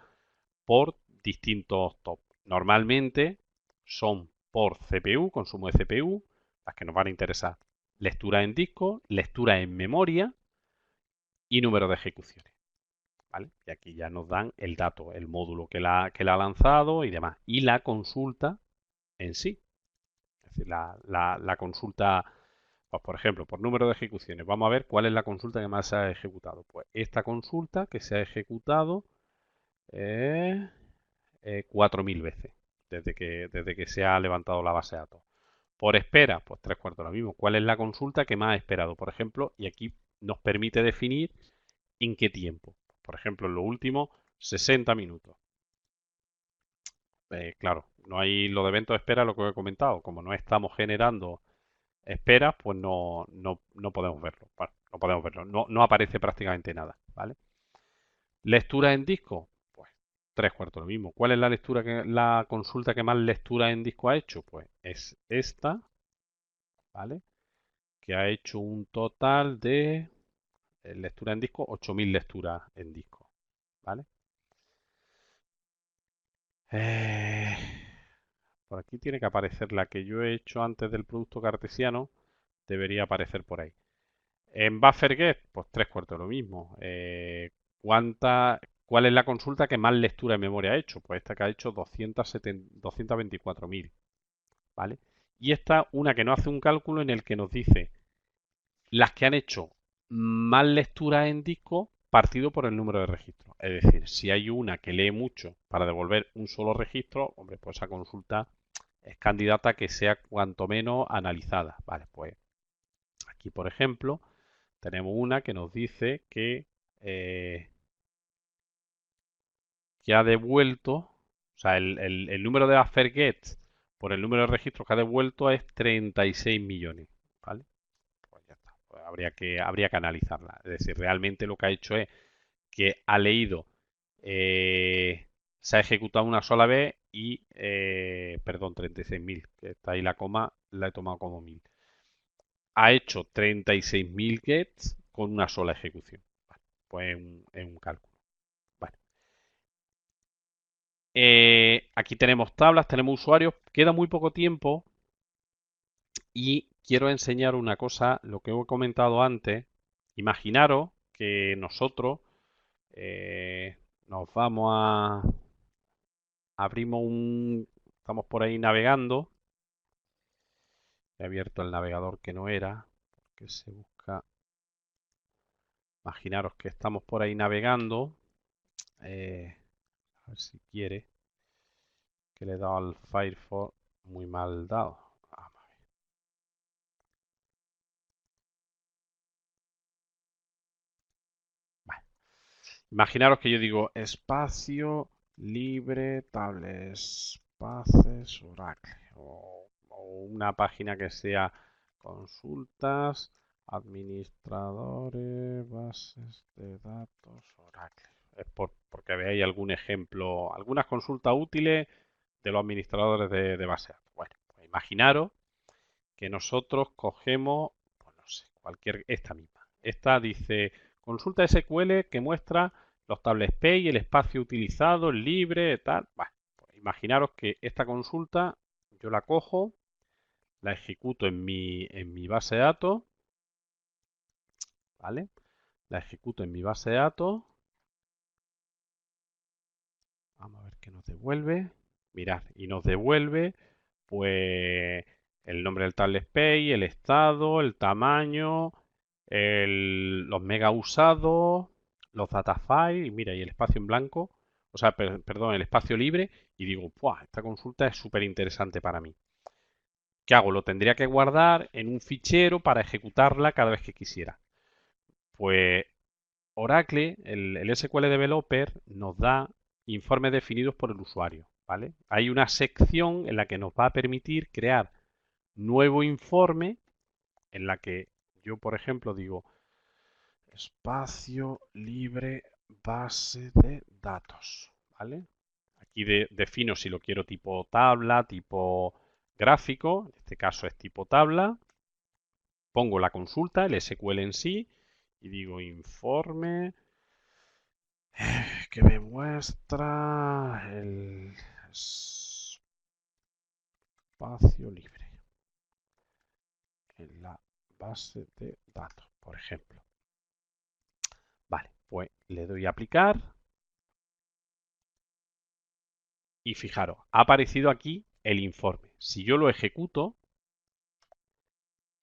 por distintos top. Normalmente son por CPU, consumo de CPU, las que nos van a interesar. Lectura en disco, lectura en memoria y número de ejecuciones. ¿Vale? Y aquí ya nos dan el dato, el módulo que la ha lanzado y demás. Y la consulta en sí. Es decir, la consulta, pues por ejemplo, por número de ejecuciones. Vamos a ver cuál es la consulta que más se ha ejecutado. Pues esta consulta que se ha ejecutado 4.000 veces desde que se ha levantado la base de datos. Por espera, pues 3/4 lo mismo. ¿Cuál es la consulta que más ha esperado? Por ejemplo, y aquí nos permite definir en qué tiempo. Por ejemplo, en lo último, 60 minutos. Claro, no hay lo de eventos de espera, lo que he comentado. Como no estamos generando esperas, pues no podemos verlo. Vale, no podemos verlo. No aparece prácticamente nada, ¿vale? Lectura en disco, pues tres cuartos lo mismo. ¿Cuál es la consulta que más lectura en disco ha hecho? Pues es esta, ¿vale? Que ha hecho un total de lectura en disco, 8.000 lecturas en disco, ¿vale? Eh, por aquí tiene que aparecer la que yo he hecho antes del producto cartesiano, debería aparecer por ahí. En BufferGet, pues tres cuartos lo mismo. ¿Cuál es la consulta que más lectura en memoria ha hecho? Pues esta que ha hecho 224.000, ¿vale? Y esta, una que nos hace un cálculo en el que nos dice las que han hecho más lecturas en disco partido por el número de registros. Es decir, si hay una que lee mucho para devolver un solo registro, hombre, pues esa consulta es candidata a que sea cuanto menos analizada. Vale, pues aquí, por ejemplo, tenemos una que nos dice eh, que ha devuelto, o sea, el número de buffer gets por el número de registros que ha devuelto es 36 millones, ¿vale? Pues ya está, pues habría que analizarla. Es decir, realmente lo que ha hecho es que ha leído, se ha ejecutado una sola vez y, perdón, 36.000, que está ahí la coma, la he tomado como 1.000. Ha hecho 36.000 gets con una sola ejecución. Vale, pues es un cálculo. Vale. Aquí tenemos tablas, tenemos usuarios, queda muy poco tiempo y quiero enseñar una cosa, lo que he comentado antes. Imaginaros que nosotros nos vamos abrimos estamos por ahí navegando, he abierto el navegador que no era, que se busca, imaginaros que estamos por ahí navegando, a ver si quiere, que le he dado al Firefox muy mal dado. Vale. Imaginaros que yo digo espacio libre tablet espacios Oracle o una página que sea consultas administradores bases de datos Oracle. Es porque veáis algún ejemplo, algunas consultas útiles de los administradores de base de datos. Bueno, pues imaginaros que nosotros cogemos, pues no sé, esta misma. Esta dice consulta SQL que muestra los tables y el espacio utilizado, el libre, tal. Bueno, pues imaginaros que esta consulta yo la cojo, la ejecuto en mi base de datos, ¿vale? La ejecuto en mi base de datos. Vamos a ver qué nos devuelve. Mirad, y nos devuelve pues el nombre del table space, el estado, el tamaño, los mega usados, los data files, y mira, y el espacio en blanco, o sea, perdón, el espacio libre, y digo, ¡buah! Esta consulta es súper interesante para mí. ¿Qué hago? Lo tendría que guardar en un fichero para ejecutarla cada vez que quisiera. Pues Oracle, el SQL Developer, nos da informes definidos por el usuario, ¿vale? Hay una sección en la que nos va a permitir crear nuevo informe en la que yo, por ejemplo, digo espacio libre base de datos, ¿vale? Aquí defino si lo quiero tipo tabla, tipo gráfico, en este caso es tipo tabla, pongo la consulta, el SQL en sí, y digo informe que me muestra el espacio libre en la base de datos, por ejemplo. Vale, pues le doy a aplicar y fijaros, ha aparecido aquí el informe. Si yo lo ejecuto,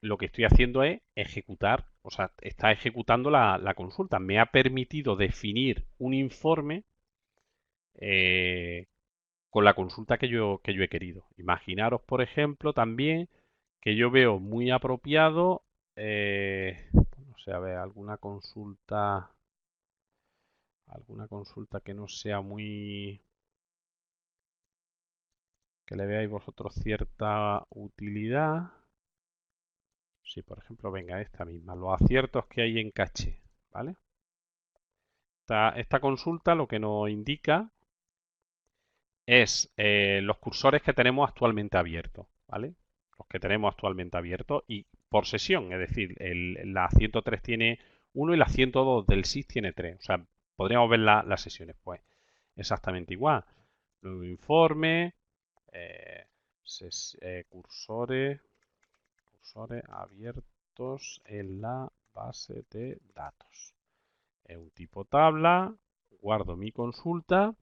lo que estoy haciendo es ejecutar, o sea, está ejecutando la consulta. Me ha permitido definir un informe eh, con la consulta que yo he querido. Imaginaros, por ejemplo, también que yo veo muy apropiado, no sé, a ver, alguna consulta que no sea muy, que le veáis vosotros cierta utilidad. Si, por ejemplo, venga esta misma, los aciertos que hay en caché, ¿vale? Esta consulta lo que nos indica es los cursores que tenemos actualmente abiertos, ¿vale? Los que tenemos actualmente abiertos y por sesión, es decir, la 103 tiene 1 y la 102 del SIS tiene 3. O sea, podríamos ver las sesiones, pues exactamente igual. Nuevo informe, eh, cursores, cursores abiertos en la base de datos. Es un tipo tabla, guardo mi consulta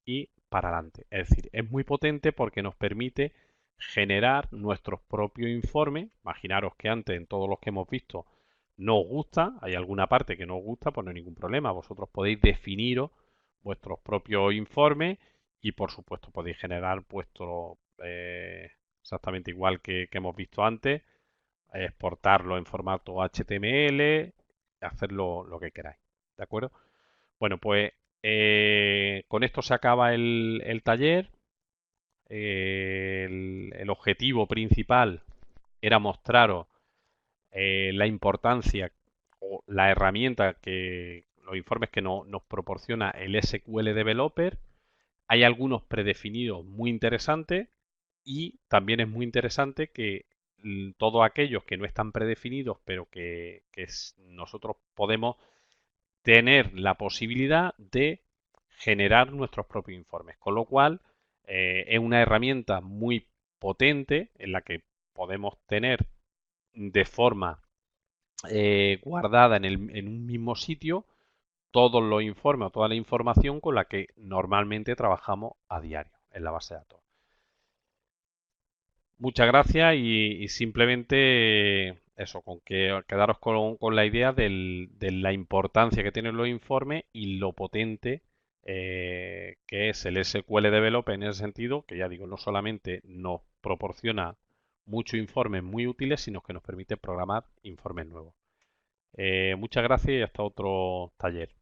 y para adelante. Es decir, es muy potente porque nos permite generar nuestros propios informes. Imaginaros que antes en todos los que hemos visto no os gusta, hay alguna parte que no os gusta, pues no hay ningún problema. Vosotros podéis definiros vuestros propios informes y por supuesto podéis generar vuestro exactamente igual que hemos visto antes, exportarlo en formato HTML, hacerlo lo que queráis. ¿De acuerdo? Bueno, pues con esto se acaba el taller. El objetivo principal era mostraros la importancia o la herramienta que los informes que nos proporciona el SQL Developer. Hay algunos predefinidos muy interesantes y también es muy interesante que todos aquellos que no están predefinidos, pero que nosotros podemos tener la posibilidad de generar nuestros propios informes. Con lo cual, es una herramienta muy potente en la que podemos tener de forma guardada en un mismo sitio todos los informes o toda la información con la que normalmente trabajamos a diario en la base de datos. Muchas gracias y simplemente eso, con que quedaros con la idea de la importancia que tienen los informes y lo potente que es el SQL Developer en ese sentido, que ya digo, no solamente nos proporciona muchos informes muy útiles, sino que nos permite programar informes nuevos. Muchas gracias y hasta otro taller.